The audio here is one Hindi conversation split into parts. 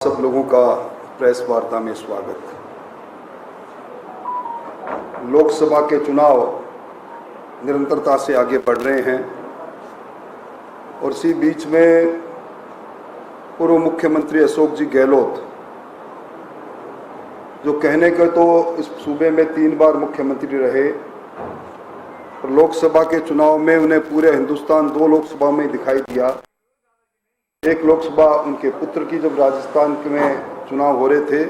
सब लोगों का प्रेस वार्ता में स्वागत। लोकसभा के चुनाव निरंतरता से आगे बढ़ रहे हैं और इसी बीच में पूर्व मुख्यमंत्री अशोक जी गहलोत, जो कहने के तो इस सूबे में 3 बार मुख्यमंत्री रहे और लोकसभा के चुनाव में उन्हें पूरे हिंदुस्तान 2 लोकसभा में दिखाई दिया। एक लोकसभा उनके पुत्र की जब राजस्थान में चुनाव हो रहे थे,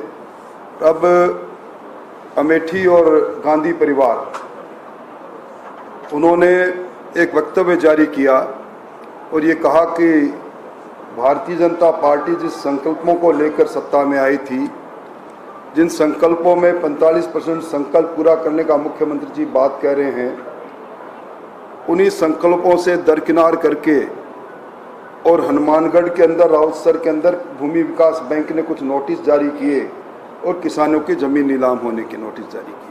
अब अमेठी और गांधी परिवार, उन्होंने एक वक्तव्य जारी किया और ये कहा कि भारतीय जनता पार्टी जिस संकल्पों को लेकर सत्ता में आई थी, जिन संकल्पों में 45% संकल्प पूरा करने का मुख्यमंत्री जी बात कह रहे हैं, उन्हीं संकल्पों से दरकिनार करके और हनुमानगढ़ के अंदर राउतसर के अंदर भूमि विकास बैंक ने कुछ नोटिस जारी किए और किसानों की जमीन नीलाम होने के नोटिस जारी किए।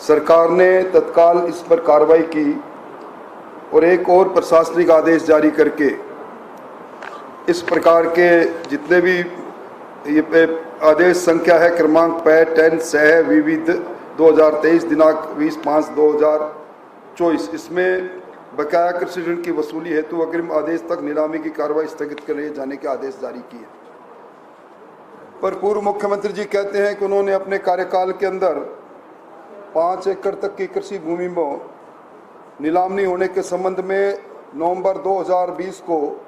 सरकार ने तत्काल इस पर कार्रवाई की और एक और प्रशासनिक आदेश जारी करके इस प्रकार के जितने भी ये आदेश संख्या है क्रमांक 10 विविध 2023 दिनांक 20/5/2024, इसमें बकाया कृषि ऋण की वसूली हेतु अग्रिम आदेश तक नीलामी की कार्रवाई स्थगित कर जाने के आदेश जारी किए। पर पूर्व मुख्यमंत्री जी कहते हैं कि उन्होंने अपने कार्यकाल के अंदर 5 एकड़ तक की कृषि भूमि में नीलाम नहीं होने के संबंध में नवंबर 2020 को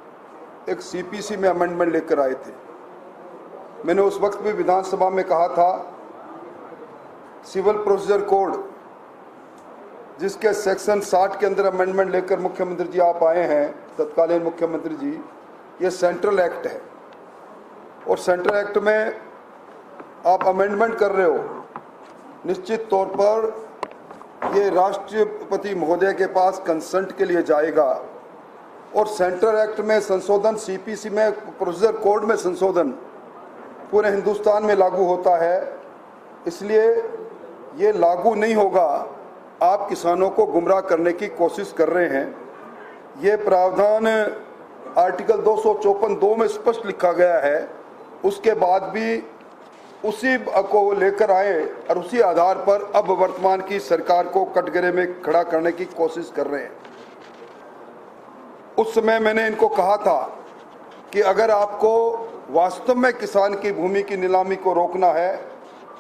एक सीपीसी में अमेंडमेंट लेकर आए थे। मैंने उस वक्त भी विधानसभा में कहा था, सिविल प्रोसीजर कोड जिसके सेक्शन 60 के अंदर अमेंडमेंट लेकर मुख्यमंत्री जी आप आए हैं, तत्कालीन मुख्यमंत्री जी, ये सेंट्रल एक्ट है और सेंट्रल एक्ट में आप अमेंडमेंट कर रहे हो, निश्चित तौर पर ये राष्ट्रपति महोदय के पास कंसेंट के लिए जाएगा और सेंट्रल एक्ट में संशोधन, सीपीसी में प्रोसीजर कोड में संशोधन पूरे हिंदुस्तान में लागू होता है, इसलिए ये लागू नहीं होगा। आप किसानों को गुमराह करने की कोशिश कर रहे हैं। ये प्रावधान आर्टिकल 254(2) में स्पष्ट लिखा गया है। उसके बाद भी उसी को लेकर आए और उसी आधार पर अब वर्तमान की सरकार को कटघरे में खड़ा करने की कोशिश कर रहे हैं। उस समय मैंने इनको कहा था कि अगर आपको वास्तव में किसान की भूमि की नीलामी को रोकना है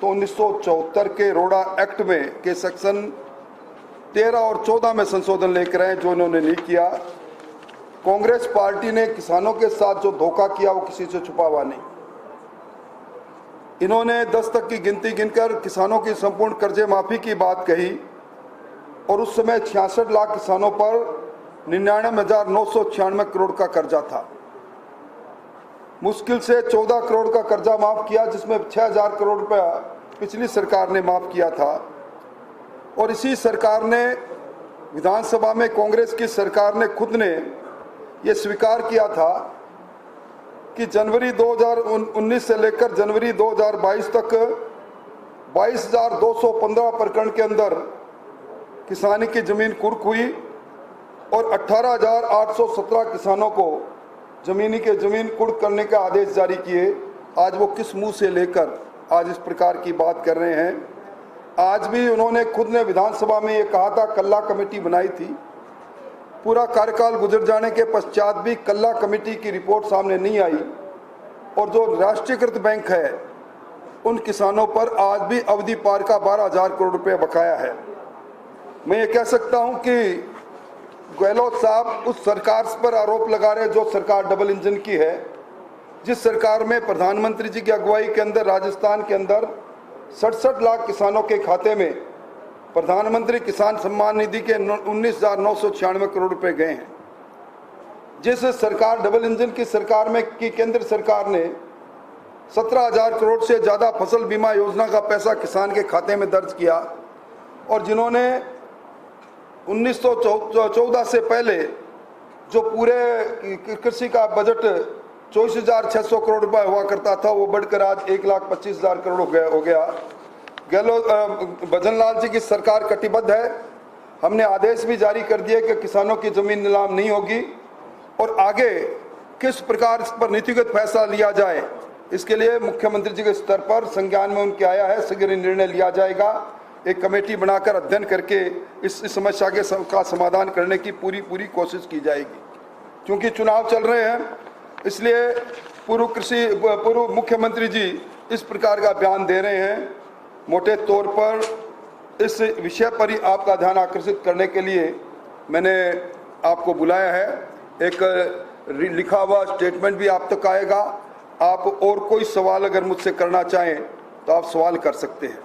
तो 1974 के रोड़ा एक्ट में के सेक्शन 13 और 14 में संशोधन लेकर आए, जो इन्होंने नहीं किया। कांग्रेस पार्टी ने किसानों के साथ जो धोखा किया वो किसी से छुपा हुआ नहीं। इन्होंने 10 तक की गिनती गिनकर किसानों की संपूर्ण कर्जे माफी की बात कही और उस समय 66 लाख किसानों पर 99,996 करोड़ का कर्जा था। मुश्किल से 14 करोड़ का कर्जा माफ किया, जिसमें 6,000 करोड़ रुपया पिछली सरकार ने माफ किया था। और इसी सरकार ने विधानसभा में, कांग्रेस की सरकार ने खुद ने ये स्वीकार किया था कि जनवरी 2019 से लेकर जनवरी 2022 तक 22,215 प्रकरण के अंदर किसानी की जमीन कुर्क हुई और 18,817 किसानों को जमीन कुर्क करने का आदेश जारी किए। आज वो किस मुंह से लेकर आज इस प्रकार की बात कर रहे हैं। आज भी उन्होंने खुद ने विधानसभा में ये कहा था, कल्ला कमेटी बनाई थी। पूरा कार्यकाल गुजर जाने के पश्चात भी कल्ला कमेटी की रिपोर्ट सामने नहीं आई और जो राष्ट्रीयकृत बैंक है उन किसानों पर आज भी अवधि पार का 12,000 करोड़ रुपए बकाया है। मैं ये कह सकता हूं कि गहलोत साहब उस सरकार पर आरोप लगा रहे जो सरकार डबल इंजन की है, जिस सरकार में प्रधानमंत्री जी की अगुवाई के अंदर राजस्थान के अंदर 67 लाख किसानों के खाते में प्रधानमंत्री किसान सम्मान निधि के 19,996 करोड़ रुपए गए हैं। जिस सरकार डबल इंजन की सरकार में की केंद्र सरकार ने 17,000 करोड़ से ज्यादा फसल बीमा योजना का पैसा किसान के खाते में दर्ज किया और जिन्होंने 1914 से पहले जो पूरे कृषि का बजट 24,600 करोड़ रुपए हुआ करता था, वो बढ़कर आज 1,25,000 करोड़ हो गया। गहलोत भजनलाल जी की सरकार कटिबद्ध है। हमने आदेश भी जारी कर दिए कि किसानों की जमीन नीलाम नहीं होगी और आगे किस प्रकार इस पर नीतिगत फैसला लिया जाए, इसके लिए मुख्यमंत्री जी के स्तर पर संज्ञान में उनके आया है। शीघ्र निर्णय लिया जाएगा। एक कमेटी बनाकर अध्ययन करके इस समस्या का समाधान करने की पूरी कोशिश की जाएगी। क्योंकि चुनाव चल रहे हैं, इसलिए पूर्व मुख्यमंत्री जी इस प्रकार का बयान दे रहे हैं। मोटे तौर पर इस विषय पर ही आपका ध्यान आकर्षित करने के लिए मैंने आपको बुलाया है। एक लिखा हुआ स्टेटमेंट भी आप तक आएगा। आप और कोई सवाल अगर मुझसे करना चाहें तो आप सवाल कर सकते हैं।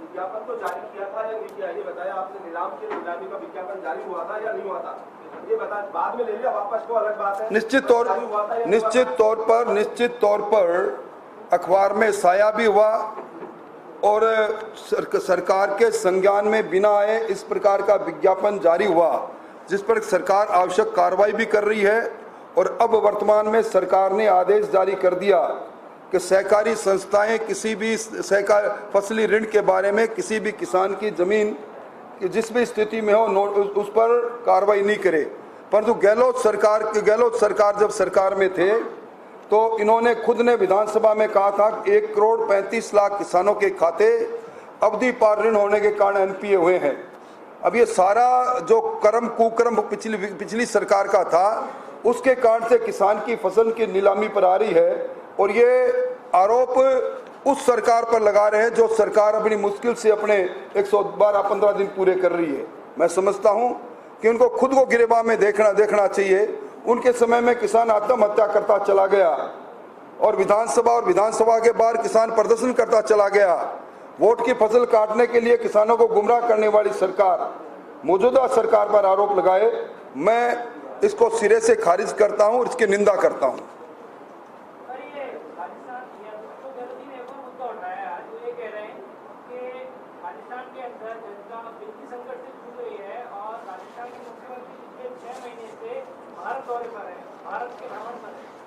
विज्ञापन तो जारी किया था या नहीं किया, ये बताया आपने। नीलामी का विज्ञापन जारी हुआ था या नहीं हुआ था, ये बता। बाद में ले लिया वापस को अलग बात है। निश्चित तौर पर अखबार में साया भी हुआ और सरकार के संज्ञान में बिना आए इस प्रकार का विज्ञापन जारी हुआ, जिस पर सरकार आवश्यक कार्रवाई भी कर रही है। और अब वर्तमान में सरकार ने आदेश जारी कर दिया कि सहकारी संस्थाएं किसी भी फसली ऋण के बारे में किसी भी किसान की जमीन जिस भी स्थिति में हो उस पर कार्रवाई नहीं करे। परंतु गहलोत सरकार जब सरकार में थे तो इन्होंने खुद ने विधानसभा में कहा था कि 1,35,00,000 किसानों के खाते अवधि पार ऋण होने के कारण एनपीए हुए हैं। अब ये सारा जो कुकर्म पिछली सरकार का था, उसके कारण से किसान की फसल की नीलामी पर आ रही है। और ये आरोप उस सरकार पर लगा रहे हैं जो सरकार अपनी मुश्किल से अपने 112-15 दिन पूरे कर रही है। मैं समझता हूं कि उनको खुद को गिरेबान में देखना चाहिए। उनके समय में किसान आत्महत्या करता चला गया और विधानसभा के बाहर किसान प्रदर्शन करता चला गया। वोट की फसल काटने के लिए किसानों को गुमराह करने वाली सरकार, मौजूदा सरकार पर आरोप लगाए, मैं इसको सिरे से खारिज करता हूं और इसकी निंदा करता हूं।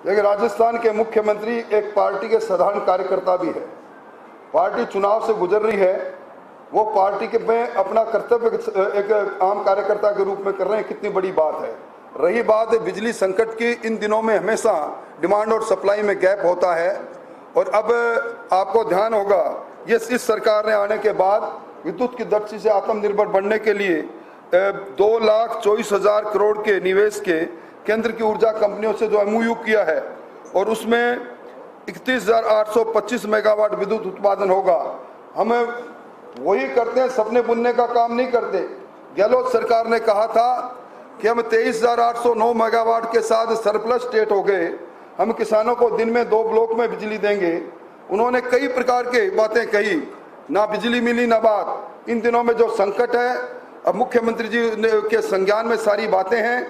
देखिए, राजस्थान के मुख्यमंत्री एक पार्टी के साधारण कार्यकर्ता भी है। पार्टी चुनाव से गुजर रही है, वो पार्टी के में अपना कर्तव्य एक आम कार्यकर्ता के रूप में कर रहे हैं, कितनी बड़ी बात है। रही बात बिजली संकट की, इन दिनों में हमेशा डिमांड और सप्लाई में गैप होता है। और अब आपको ध्यान होगा, ये इस सरकार ने आने के बाद विद्युत की दृष्टि से आत्मनिर्भर बनने के लिए 2,24,000 करोड़ के निवेश के केंद्र की ऊर्जा कंपनियों से जो एमओयू किया है और उसमें 31,825 मेगावाट विद्युत उत्पादन होगा। हम वही करते हैं, सपने बुनने का काम नहीं करते। गहलोत सरकार ने कहा था कि हम 23,809 मेगावाट के साथ सरप्लस स्टेट हो गए, हम किसानों को दिन में 2 ब्लॉक में बिजली देंगे। उन्होंने कई प्रकार की बातें कही, ना बिजली मिली ना बात। इन दिनों में जो संकट है, अब मुख्यमंत्री जी के संज्ञान में सारी बातें हैं।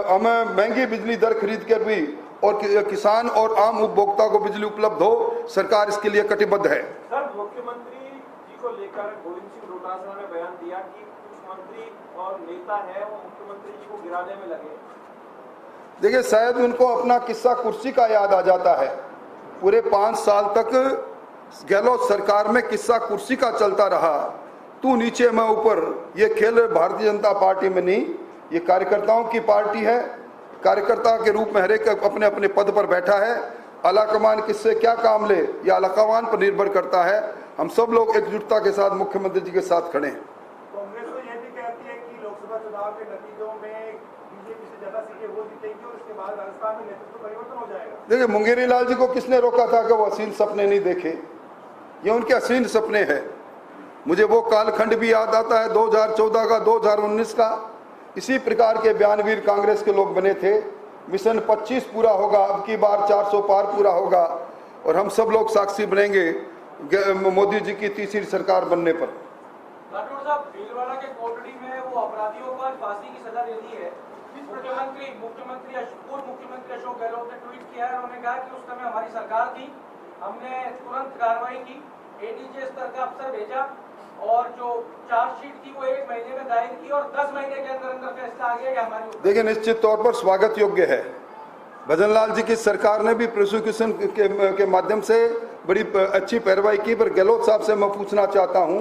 हमें महंगी बिजली दर खरीद कर भी और किसान और आम उपभोक्ता को बिजली उपलब्ध हो, सरकार इसके लिए कटिबद्ध है। सर, मुख्यमंत्री जी को लेकर गोविंद सिंह डोटासरा ने बयान दिया कि कुछ मंत्री और नेता है वो मुख्यमंत्री जी को गिराने में लगे। देखिए, शायद उनको अपना किस्सा कुर्सी का याद आ जाता है। पूरे 5 साल तक गहलोत सरकार में किस्सा कुर्सी का चलता रहा, तू नीचे मैं ऊपर। ये खेल भारतीय जनता पार्टी में नहीं, ये कार्यकर्ताओं की पार्टी है। कार्यकर्ता के रूप में हर एक अपने अपने पद पर बैठा है। आलाकमान किससे क्या काम ले, ये आलाकमान पर निर्भर करता है। हम सब लोग एकजुटता के साथ मुख्यमंत्री जी के साथ खड़े हैं। कांग्रेस तो ये भी कहती है कि लोकसभा चुनाव के नतीजों में बीजेपी से ज्यादा सीटें वो जीतेंगी और उसके बाद राजस्थान में नेतृत्व परिवर्तन हो जाएगा। देखिए, मुंगेरी लाल जी को किसने रोका था कि वो हसीन सपने नहीं देखे? ये उनके हसीन सपने हैं। मुझे वो कालखंड भी याद आता है 2014 का, 2019 का। इसी प्रकार के बयानवीर कांग्रेस के लोग बने थे। मिशन 25 पूरा होगा, अब की बार 400 पार पूरा होगा और हम सब लोग साक्षी बनेंगे मोदी जी की तीसरी सरकार बनने पर। राठौड़ साहब, भीलवाड़ा के कोटड़ी में वो अपराधियों पर फांसी की सजा दे दी है। पूर्व मुख्यमंत्री अशोक गहलोत ने ट्वीट किया है, उन्होंने कहा कि उस समय हमारी सरकार थी, हमने तुरंत कार्रवाई की, एडीजे स्तर का अफसर भेजा और जो चार्जशीट थी वो 1 महीने में दायर की और 10 महीने के अंदर अंदर फैसला आ गया कि हमारी। देखिए, निश्चित तौर पर स्वागत योग्य है। भजनलाल जी की सरकार ने भी प्रोसिक्यूशन के माध्यम से बड़ी अच्छी पैरवाई की। पर गहलोत साहब से मैं पूछना चाहता हूं,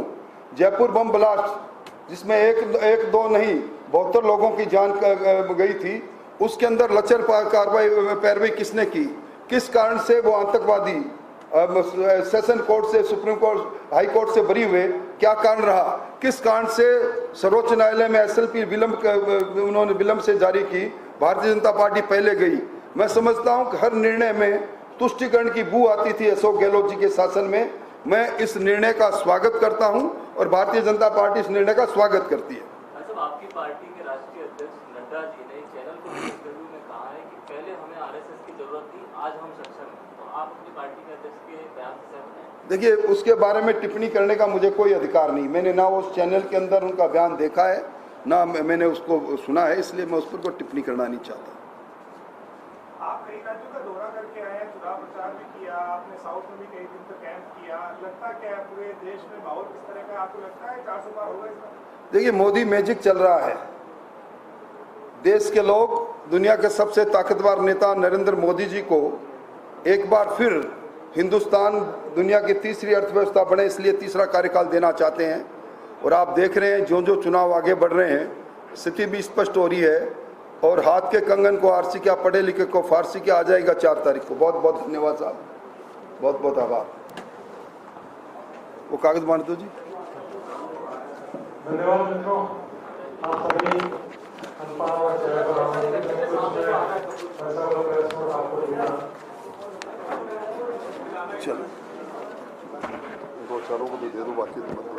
जयपुर बम ब्लास्ट जिसमें एक दो नहीं 72 लोगों की जान गई थी, उसके अंदर लचर कार्रवाई पैरवी किसने की, किस कारण से वो आतंकवादी सेशन कोर्ट से सुप्रीम कोर्ट हाई कोर्ट से बरी हुए, क्या कारण रहा, किस कारण से सर्वोच्च न्यायालय में एसएलपी उन्होंने विलंब से जारी की, भारतीय जनता पार्टी पहले गई। मैं समझता हूं कि हर निर्णय में तुष्टिकरण की बू आती थी अशोक गहलोत जी के शासन में। मैं इस निर्णय का स्वागत करता हूं और भारतीय जनता पार्टी इस निर्णय का स्वागत करती है। अच्छा, आपकी पार्टी के राष्ट्रीय अध्यक्ष नड्डा जी ने चैनल को इंटरव्यू में कहा है कि पहले हमें आरएसएस की जरूरत थी, आज हम सक्षम हैं, तो आप अपनी पार्टी के अध्यक्ष के बयान से सहमत हैं? देखिए, उसके बारे में टिप्पणी करने का मुझे कोई अधिकार नहीं। मैंने ना उस चैनल के अंदर उनका बयान देखा है, ना मैंने उसको सुना है, इसलिए मैं उस पर कोई टिप्पणी करना नहीं चाहता। आप कई राज्यों का दौरा करके आए हैं, चुनाव प्रचार भी किया, आपने साउथ में भी कई दिन तक कैंप किया, लगता क्या है पूरे देश में माहौल किस तरह का आपको लगता है 400 पार होगा इस बार? देखिए, मोदी मैजिक चल रहा है। देश के लोग दुनिया के सबसे ताकतवर नेता नरेंद्र मोदी जी को एक बार फिर हिंदुस्तान दुनिया की तीसरी अर्थव्यवस्था बने, इसलिए तीसरा कार्यकाल देना चाहते हैं। और आप देख रहे हैं जो जो चुनाव आगे बढ़ रहे हैं, स्थिति भी स्पष्ट हो रही है। और हाथ के कंगन को आरसी क्या, पढ़े लिखे को फारसी क्या आ जाएगा 4 तारीख को। बहुत बहुत धन्यवाद साहब, बहुत बहुत आभार। वो कागज बांट दो जी। धन्यवाद मित्रों, आप सभी चलो, 2-4 को तो दे दो, बाकी तो मत दो।